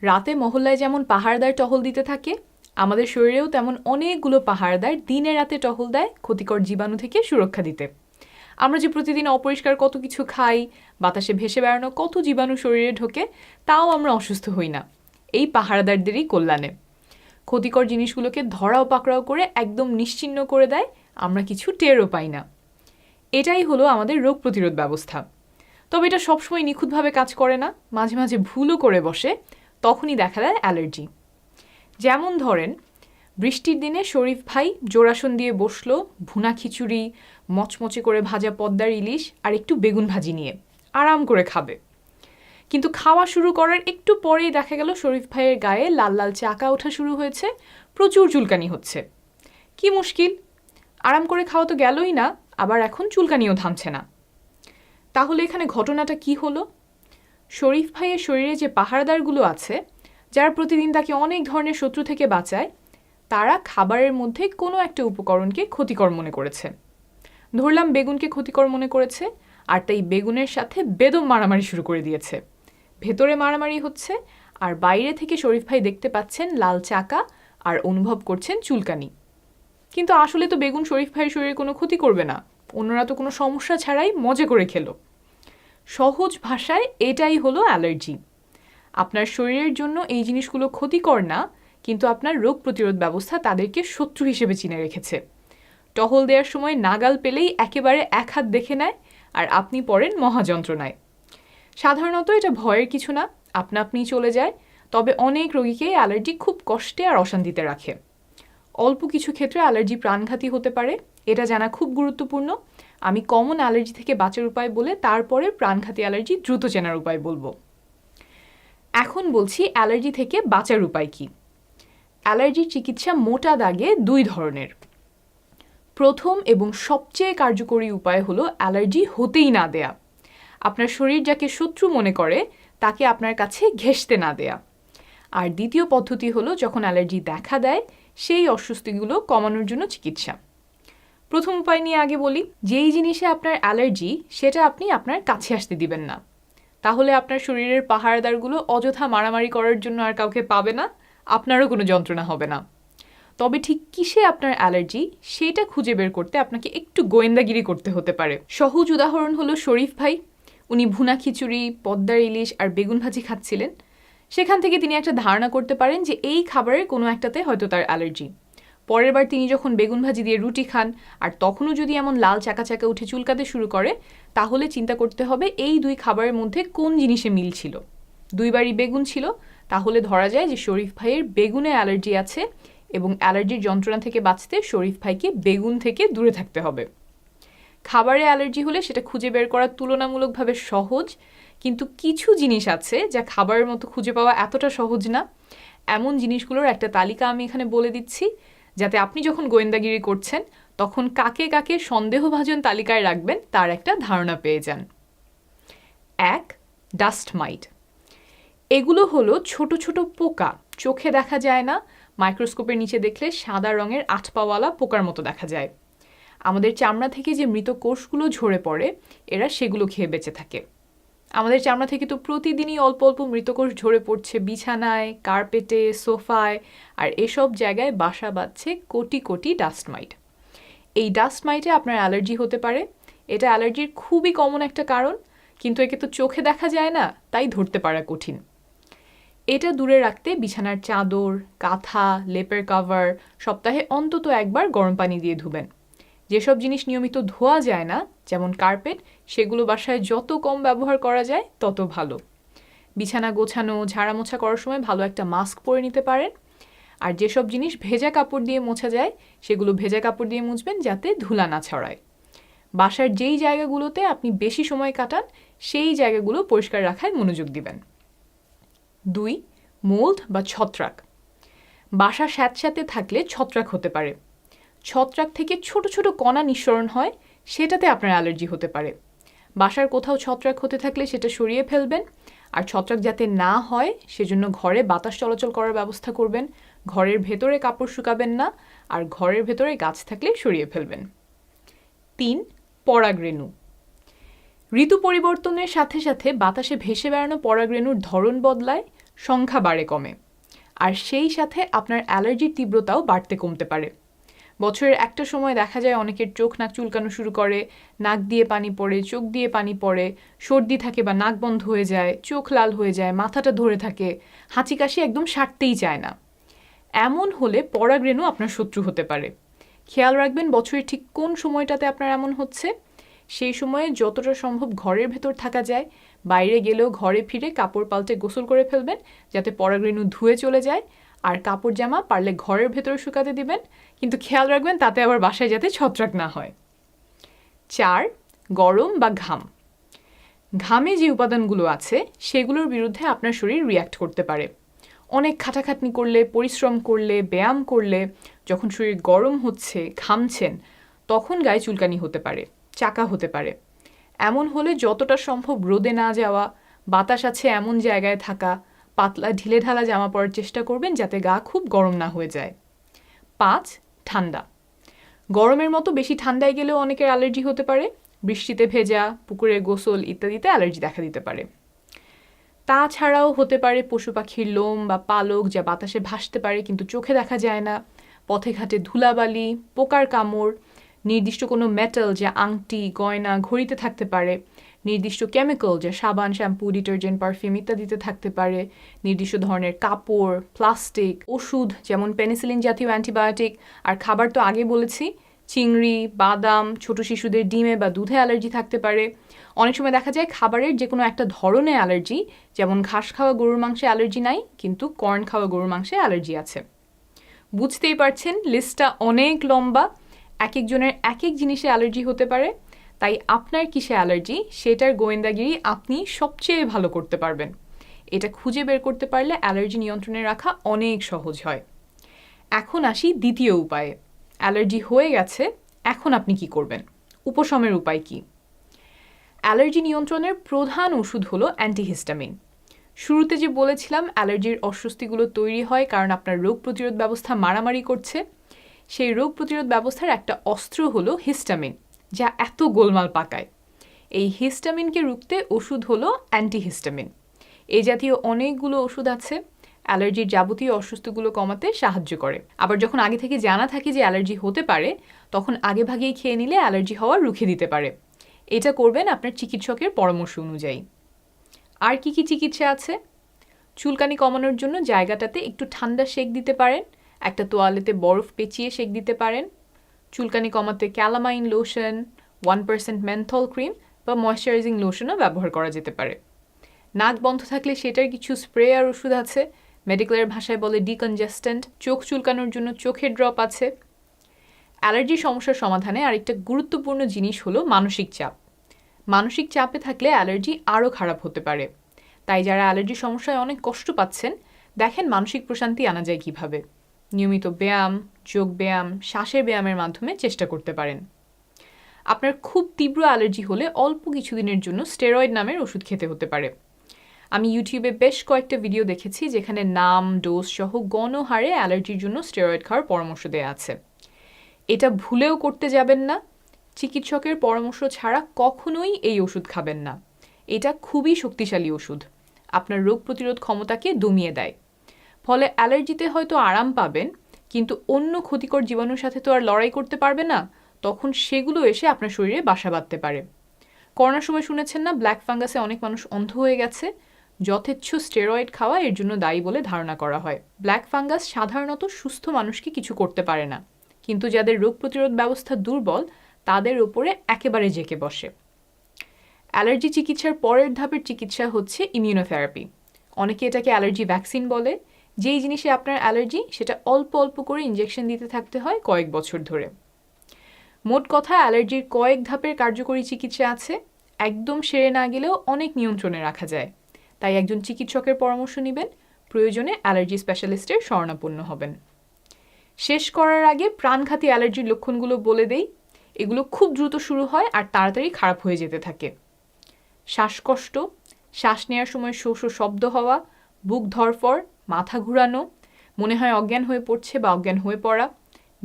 রাতে মহল্লায় যেমন পাহারাদার টহল দিতে থাকে, আমাদের শরীরেও তেমন অনেকগুলো পাহারাদার দিনে রাতে টহল দেয় ক্ষতিকর জীবাণু থেকে সুরক্ষা দিতে। আমরা যে প্রতিদিন অপরিষ্কার কত কিছু খাই, বাতাসে ভেসে বেড়ানো কত জীবাণু শরীরে ঢোকে, তাও আমরা অসুস্থ হই না এই পাহারাদারদেরই কল্যাণে। ক্ষতিকর জিনিসগুলোকে ধরাও পাকড়াও করে একদম নিশ্চিহ্ন করে দেয়, আমরা কিছু টেরও পাই না। এটাই হলো আমাদের রোগ প্রতিরোধ ব্যবস্থা। তবে এটা সবসময় নিখুঁতভাবে কাজ করে না, মাঝে মাঝে ভুলও করে বসে। তখনই দেখা দেয় অ্যালার্জি। যেমন ধরেন, বৃষ্টির দিনে শরীফ ভাই জোড়াসন দিয়ে বসলো ভুনা খিচুড়ি, মচমচে করে ভাজা পদ্মার ইলিশ আর একটু বেগুন ভাজি নিয়ে আরাম করে খাবে। কিন্তু খাওয়া শুরু করার একটু পরেই দেখা গেল শরীফ ভাইয়ের গায়ে লাল লাল চাকা ওঠা শুরু হয়েছে, প্রচুর চুলকানি হচ্ছে। কি মুশকিল, আরাম করে খাওয়া তো গেলই না, আবার এখন চুলকানিও থামছে না। তাহলে এখানে ঘটনাটা কি হলো? শরীফ ভাইয়ের শরীরে যে পাহারাদারগুলো আছে, যারা প্রতিদিন তাকে অনেক ধরনের শত্রু থেকে বাঁচায়, তারা খাবারের মধ্যে কোনো একটা উপকরণকে ক্ষতিকর মনে করেছে। ধরলাম বেগুনকে ক্ষতিকর মনে করেছে, আর তাই বেগুনের সাথে বেদম মারামারি শুরু করে দিয়েছে। ভেতরে মারামারি হচ্ছে, আর বাইরে থেকে শরীফ ভাই দেখতে পাচ্ছেন লাল চাকা আর অনুভব করছেন চুলকানি। কিন্তু আসলে তো বেগুন শরীফ ভাইয়ের শরীরে কোনো ক্ষতি করবে না, অন্যরা তো কোনো সমস্যা ছাড়াই মজা করে খেলো। সহজ ভাষায় এটাই হলো অ্যালার্জি। আপনার শরীরের জন্য এই জিনিসগুলো ক্ষতিকর না, কিন্তু আপনার রোগ প্রতিরোধ ব্যবস্থা তাদেরকে শত্রু হিসেবে চিনে রেখেছে। টহল দেওয়ার সময় নাগাল পেলেই একেবারে এক হাত দেখে নেয়, আর আপনি পড়েন মহাযন্ত্রণায়। সাধারণত এটা ভয়ের কিছু না, আপনা আপনিই চলে যায়। তবে অনেক রোগীকে অ্যালার্জি খুব কষ্টে আর অশান্তিতে রাখে। অল্প কিছু ক্ষেত্রে অ্যালার্জি প্রাণঘাতী হতে পারে, এটা জানা খুব গুরুত্বপূর্ণ। আমি কমন অ্যালার্জি থেকে বাঁচার উপায় বলে তারপরে প্রাণঘাতী অ্যালার্জি দ্রুত চেনার উপায় বলবো। এখন বলছি অ্যালার্জি থেকে বাঁচার উপায় কি। অ্যালার্জির চিকিৎসা মোটা দাগে দুই ধরনের। প্রথম এবং সবচেয়ে কার্যকরী উপায় হলো অ্যালার্জি হতেই না দেয়া। আপনার শরীর যাকে শত্রু মনে করে তাকে আপনার কাছে ঘেঁষতে না দেয়া। আর দ্বিতীয় পদ্ধতি হলো যখন অ্যালার্জি দেখা দেয়, সেই অস্বস্তিগুলো কমানোর জন্য চিকিৎসা। প্রথম উপায় নিয়ে আগে বলি। যেই জিনিসে আপনার অ্যালার্জি, সেটা আপনি আপনার কাছে আসতে দিবেন না। তাহলে আপনার শরীরের পাহারাদারগুলো অযথা মারামারি করার জন্য আর কাউকে পাবে না, আপনারও কোনো যন্ত্রণা হবে না। তবে ঠিক কিসে আপনার অ্যালার্জি, সেটা খুঁজে বের করতে আপনাকে একটু গোয়েন্দাগিরি করতে হতে পারে। সহজ উদাহরণ হলো শরীফ ভাই। উনি ভুনা খিচুড়ি, পদ্মার ইলিশ আর বেগুন ভাজি খাচ্ছিলেন। সেখান থেকে তিনি একটা ধারণা করতে পারেন যে এই খাবারের কোনো একটাতে হয়তো তার অ্যালার্জি। পরের বার তিনি যখন বেগুন ভাজি দিয়ে রুটি খান, আর তখনও যদি এমন লাল চাকা চাকা উঠে চুলকাতে শুরু করে, তাহলে চিন্তা করতে হবে এই দুই খাবারের মধ্যে কোন জিনিসে মিল ছিল। দুইবারই বেগুন ছিল, তাহলে ধরা যায় যে শরীফ ভাইয়ের বেগুনে অ্যালার্জি আছে, এবং অ্যালার্জির যন্ত্রণা থেকে বাঁচতে শরীফ ভাইকে বেগুন থেকে দূরে থাকতে হবে। খাবারে অ্যালার্জি হলে সেটা খুঁজে বের করা তুলনামূলকভাবে সহজ, কিন্তু কিছু জিনিস আছে যা খাবারের মতো খুঁজে পাওয়া এতটা সহজ না। এমন জিনিসগুলোর একটা তালিকা আমি এখানে বলে দিচ্ছি, যাতে আপনি যখন গোয়েন্দাগিরি করছেন তখন কাকে কাকে সন্দেহভাজন তালিকায় রাখবেন তার একটা ধারণা পেয়ে যান। 1. Dust mite. এগুলো হলো ছোট ছোট পোকা, চোখে দেখা যায় না, মাইক্রোস্কোপের নিচে দেখলে সাদা রঙের আটপাওয়ালা পোকার মতো দেখা যায়। আমাদের চামড়া থেকে যে মৃত কোষগুলো ঝরে পড়ে, এরা সেগুলো খেয়ে বেঁচে থাকে। আমাদের চামড়া থেকে তো প্রতিদিনই অল্প অল্প মৃতকোষ ঝরে পড়ছে বিছানায়, কার্পেটে, সোফায়, আর এসব জায়গায় বাসা বাঁধছে কোটি কোটি ডাস্ট মাইট। এই ডাস্ট মাইটে আপনার অ্যালার্জি হতে পারে। এটা অ্যালার্জির খুবই কমন একটা কারণ, কিন্তু একে তো চোখে দেখা যায় না, তাই ধরতে পারা কঠিন। এটা দূরে রাখতে বিছানার চাদর, কাঁথা, লেপের কভার সপ্তাহে অন্তত একবার গরম পানি দিয়ে ধুবেন। যেসব জিনিস নিয়মিত ধোয়া যায় না, যেমন কার্পেট, সেগুলো বাসায় যত কম ব্যবহার করা যায় তত ভালো। বিছানা গোছানো, ঝাড়া মোছা করার সময় ভালো একটা মাস্ক পরে নিতে পারেন। আর যেসব জিনিস ভেজা কাপড় দিয়ে মোছা যায়, সেগুলো ভেজা কাপড় দিয়ে মুছবেন যাতে ধুলা না ছড়ায়। বাসার যেই জায়গাগুলোতে আপনি বেশি সময় কাটান, সেই জায়গাগুলো পরিষ্কার রাখায় মনোযোগ দিবেন। 2. মোল্ড বা ছত্রাক। বাসা স্যাঁতস্যাঁতে থাকলে ছত্রাক হতে পারে। ছত্রাক থেকে ছোট ছোট কণা নিঃসরণ হয়, সেটাতে আপনার অ্যালার্জি হতে পারে। বাসার কোথাও ছত্রাক হতে থাকলে সেটা সরিয়ে ফেলবেন। আর ছত্রাক যাতে না হয় সেজন্য ঘরে বাতাস চলাচল করার ব্যবস্থা করবেন, ঘরের ভেতরে কাপড় শুকাবেন না, আর ঘরের ভেতরে গাছ থাকলে সরিয়ে ফেলবেন। 3. পরাগরেণু। ঋতু পরিবর্তনের সাথে সাথে বাতাসে ভেসে বেড়ানো পরাগরেণুর ধরন বদলায়, সংখ্যা বাড়ে কমে, আর সেই সাথে আপনার অ্যালার্জির তীব্রতাও বাড়তে কমতে পারে। বছরের একটা সময় দেখা যায় অনেকের চোখ নাক চুলকানো শুরু করে, নাক দিয়ে পানি পড়ে, চোখ দিয়ে পানি পড়ে, সর্দি থাকে বা নাক বন্ধ হয়ে যায়, চোখ লাল হয়ে যায়, মাথাটা ধরে থাকে, হাঁচি কাশি একদম সারতেই চায় না। এমন হলে পরাগরেণু আপনার শত্রু হতে পারে। খেয়াল রাখবেন বছরের ঠিক কোন সময়টাতে আপনার এমন হচ্ছে। সেই সময়ে যতটা সম্ভব ঘরের ভেতর থাকা যায়, বাইরে গেলেও ঘরে ফিরে কাপড় পাল্টে গোসল করে ফেলবেন যাতে পরাগরেণু ধুয়ে চলে যায়, আর কাপড় জামা পারলে ঘরের ভেতরে শুকাতে দিবেন, কিন্তু খেয়াল রাখবেন তাতে আবার বাসায় যাতে ছত্রাক না হয়। 4. গরম বা ঘাম। ঘামে যে উপাদানগুলো আছে সেগুলোর বিরুদ্ধে আপনার শরীর রিয়্যাক্ট করতে পারে। অনেক খাটাখাটনি করলে, পরিশ্রম করলে, ব্যায়াম করলে যখন শরীর গরম হচ্ছে, ঘামছেন, তখন গায়ে চুলকানি হতে পারে, চাকা হতে পারে। এমন হলে যতটা সম্ভব রোদে না যাওয়া, বাতাস আছে এমন জায়গায় থাকা, পাতলা ঢিলেঢালা জামা পরার চেষ্টা করবেন যাতে গা খুব গরম না হয়ে যায়। 5. ঠান্ডা। গরমের মতো বেশি ঠান্ডায় গেলেও অনেকের অ্যালার্জি হতে পারে। বৃষ্টিতে ভেজা, পুকুরে গোসল ইত্যাদিতে অ্যালার্জি দেখা দিতে পারে। তাছাড়াও হতে পারে পশু পাখির লোম বা পালক যা বাতাসে ভাসতে পারে কিন্তু চোখে দেখা যায় না, পথে ঘাটে ধুলাবালি, পোকার কামড়, নির্দিষ্ট কোনো মেটাল যা আংটি, গয়না, ঘড়িতে থাকতে পারে, নির্দিষ্ট কেমিক্যাল যা সাবান, শ্যাম্পু, ডিটারজেন্ট, পারফিউম ইত্যাদিতে থাকতে পারে, নির্দিষ্ট ধরনের কাপড়, প্লাস্টিক, ওষুধ যেমন পেনিসিলিন জাতীয় অ্যান্টিবায়োটিক, আর খাবার তো আগে বলেছি, চিংড়ি, বাদাম, ছোট শিশুদের ডিমে বা দুধে অ্যালার্জি থাকতে পারে। অনেক সময় দেখা যায় খাবারের যে কোনো একটা ধরনের অ্যালার্জি, যেমন ঘাস খাওয়া গরুর মাংসে অ্যালার্জি নাই কিন্তু কর্ন খাওয়া গরুর মাংসে অ্যালার্জি আছে। বুঝতেই পারছেন লিস্টটা অনেক লম্বা, এক একজনের এক এক জিনিসে অ্যালার্জি হতে পারে। তাই আপনার কিসে অ্যালার্জি সেটার গোয়েন্দাগিরি আপনি সবচেয়ে ভালো করতে পারবেন। এটা খুঁজে বের করতে পারলে অ্যালার্জি নিয়ন্ত্রণে রাখা অনেক সহজ হয়। এখন আসি দ্বিতীয় উপায়ে। অ্যালার্জি হয়ে গেছে, এখন আপনি কি করবেন? উপশমের উপায় কি? অ্যালার্জি নিয়ন্ত্রণের প্রধান ওষুধ হলো অ্যান্টিহিস্টামিন। শুরুতে যে বলেছিলাম অ্যালার্জির অস্বস্তিগুলো তৈরি হয় কারণ আপনার রোগ প্রতিরোধ ব্যবস্থা মারামারি করছে, সেই রোগ প্রতিরোধ ব্যবস্থার একটা অস্ত্র হলো হিস্টামিন, যা এত গোলমাল পাকায়। এই হিস্টামিনকে রুখতে ওষুধ হলো অ্যান্টিহিস্টামিন। এই জাতীয় অনেকগুলো ওষুধ আছে, অ্যালার্জির যাবতীয় অসুস্থগুলো কমাতে সাহায্য করে। আবার যখন আগে থেকে জানা থাকে যে অ্যালার্জি হতে পারে, তখন আগেভাগেই খেয়ে নিলে অ্যালার্জি হওয়া রুখে দিতে পারে। এটা করবেন আপনার চিকিৎসকের পরামর্শ অনুযায়ী। আর কি কি চিকিৎসা আছে? চুলকানি কমানোর জন্য জায়গাটাতে একটু ঠান্ডা সেক দিতে পারেন, একটা তোয়ালেতে বরফ পেঁচিয়ে সেক দিতে পারেন। চুলকানি কমাতে ক্যালামাইন লোশন, 1% মেন্থল ক্রিম বা ময়শ্চারাইজিং লোশনও ব্যবহার করা যেতে পারে। নাক বন্ধ থাকলে সেটার কিছু স্প্রে আর ওষুধ আছে, মেডিকেলের ভাষায় বলে ডিকনজেস্ট্যান্ট। চোখ চুলকানোর জন্য চোখের ড্রপ আছে। অ্যালার্জি সমস্যার সমাধানে আরেকটা গুরুত্বপূর্ণ জিনিস হলো মানসিক চাপ। মানসিক চাপে থাকলে অ্যালার্জি আরও খারাপ হতে পারে। তাই যারা অ্যালার্জি সমস্যায় অনেক কষ্ট পাচ্ছেন, দেখেন মানসিক প্রশান্তি আনা যায় কিভাবে। নিয়মিত ব্যায়াম, যোগ ব্যায়াম, শ্বাসের ব্যায়ামের মাধ্যমে চেষ্টা করতে পারেন। আপনার খুব তীব্র অ্যালার্জি হলে অল্প কিছুদিনের জন্য স্টেরয়েড নামের ওষুধ খেতে হতে পারে। আমি ইউটিউবে বেশ কয়েকটা ভিডিও দেখেছি যেখানে নাম, ডোজ সহ গণহারে অ্যালার্জির জন্য স্টেরয়েড খাওয়ার পরামর্শ দেওয়া আছে। এটা ভুলেও করতে যাবেন না। চিকিৎসকের পরামর্শ ছাড়া কখনোই এই ওষুধ খাবেন না। এটা খুবই শক্তিশালী ওষুধ, আপনার রোগ প্রতিরোধ ক্ষমতাকে দমিয়ে দেয়। ফলে অ্যালার্জিতে হয়তো আরাম পাবেন, কিন্তু অন্য ক্ষতিকর জীবাণুর সাথে তো আর লড়াই করতে পারবে না, তখন সেগুলো এসে আপনার শরীরে বাসা বাঁধতে পারে। করোনার সময় শুনেছেন না, ব্ল্যাক ফাঙ্গাসে অনেক মানুষ অন্ধ হয়ে গেছে? যথেচ্ছ স্টেরয়েড খাওয়া এর জন্য দায়ী বলে ধারণা করা হয়। ব্ল্যাক ফাঙ্গাস সাধারণত সুস্থ মানুষকে কিছু করতে পারে না, কিন্তু যাদের রোগ প্রতিরোধ ব্যবস্থা দুর্বল তাদের উপরে একেবারে জেঁকে বসে। অ্যালার্জি চিকিৎসার পরের ধাপের চিকিৎসা হচ্ছে ইমিউনোথেরাপি। অনেকে এটাকে অ্যালার্জি ভ্যাকসিন বলে। যেই জিনিসে আপনার অ্যালার্জি সেটা অল্প অল্প করে ইনজেকশন দিতে থাকতে হয় কয়েক বছর ধরে। মোট কথা, অ্যালার্জির কয়েক ধাপের কার্যকরী চিকিৎসা আছে। একদম সেরে না গেলেও অনেক নিয়ন্ত্রণে রাখা যায়। তাই একজন চিকিৎসকের পরামর্শ নেবেন, প্রয়োজনে অ্যালার্জি স্পেশালিস্টের শরণাপন্ন হবেন। শেষ করার আগে প্রাণঘাতী অ্যালার্জির লক্ষণগুলো বলে দেই। এগুলো খুব দ্রুত শুরু হয় আর তাড়াতাড়ি খারাপ হয়ে যেতে থাকে। শ্বাসকষ্ট, শ্বাস নেওয়ার সময় শো শো শব্দ হওয়া, বুক ধড়ফড়, মাথা ঘুরানো, মনে হয় অজ্ঞান হয়ে পড়ছে বা অজ্ঞান হয়ে পড়া,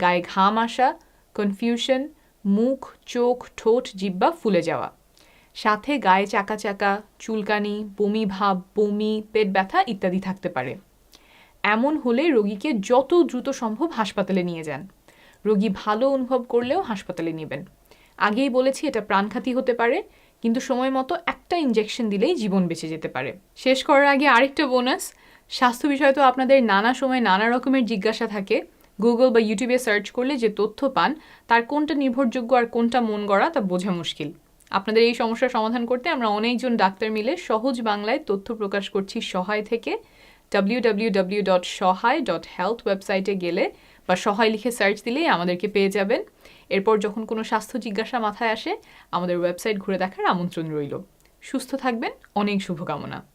গায়ে ঘাম আসা, কনফিউশন, মুখ, চোখ, ঠোঁট, জিহ্বা ফুলে যাওয়া। সাথে গায়ে চাকা চাকা, চুলকানি, বমি ভাব, বমি, পেট ব্যথা ইত্যাদি থাকতে পারে। এমন হলে রোগীকে যত দ্রুত সম্ভব হাসপাতালে নিয়ে যান। রোগী ভালো অনুভব করলেও হাসপাতালে নেবেন। আগেই বলেছি এটা প্রাণঘাতী হতে পারে, কিন্তু সময় মতো একটা ইনজেকশন দিলেই জীবন বেঁচে যেতে পারে। শেষ করার আগে আরেকটা বোনাস, স্বাস্থ্য বিষয়ে তো আপনাদের নানা সময় নানা রকমের জিজ্ঞাসা থাকে। গুগল বা ইউটিউবে সার্চ করলে যে তথ্য পান তার কোনটা নির্ভরযোগ্য আর কোনটা মন গড়া তা বোঝা মুশকিল। আপনাদের এই সমস্যার সমাধান করতে আমরা অনেকজন ডাক্তার মিলে সহজ বাংলায় তথ্য প্রকাশ করছি সহায় থেকে। www.সহায়.health ওয়েবসাইটে গেলে বা সহায় লিখে সার্চ দিলেই আমাদেরকে পেয়ে যাবেন। এরপর যখন কোনো স্বাস্থ্য জিজ্ঞাসা মাথায় আসে আমাদের ওয়েবসাইট ঘুরে দেখার আমন্ত্রণ রইল। সুস্থ থাকবেন, অনেক শুভকামনা।